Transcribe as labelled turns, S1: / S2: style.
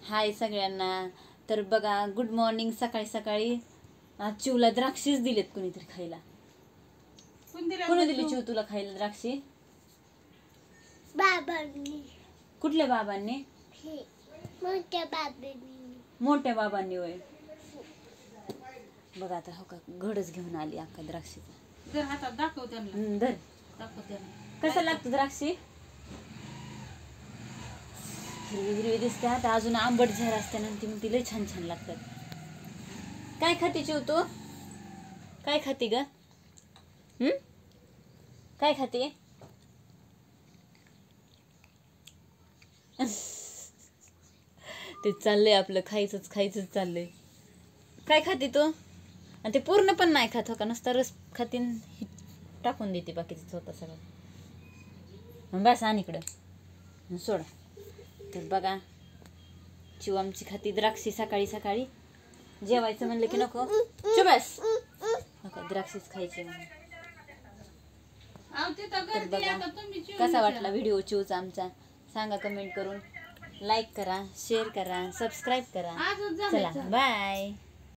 S1: हाय सगळ्यांना. तर बघा, गुड मॉर्निंग. सकाळी सकाळी आज चिवला द्राक्षीच दिलेत कुणीतरी खायला. कोणी दिली चिव तुला खायला द्राक्षी?
S2: बाबांनी.
S1: कुठल्या बाबांनी?
S2: मोठ्या बाबांनी.
S1: मोठ्या बाबांनी होय. बघा आता हो का घडच घेऊन आली अख्खा द्राक्षीचा.
S3: जर हातात दाखव त्यांना.
S1: धर.
S3: दाखव त्यांना.
S1: कसं लागतं द्राक्षी? हिरवी हिरवी दिसते. आता अजून आंबट झार असते ना, ती मग तिला छान छान लागतात. काय खाती चिव तू? काय खाती ग? काय खाते? ते चाललंय आपलं खायचंच चाललंय. काय खाते तू? आणि ते पूर्ण पण नाही खात हो का, नुसता रस खातीन टाकून देते बाकीचं होता सगळं. बस आणि इकडं सोड. तर बघा चिव आमची खाती द्राक्षी सकाळी सकाळी. जेवायचं म्हणलं की नको बस नका द्राक्षीच खायचे म्हणून. तर बघा कसा वाटला व्हिडिओ चिवचा आमचा सांगा कमेंट करून. लाईक करा, शेअर करा, सबस्क्राईब करा. चला बाय.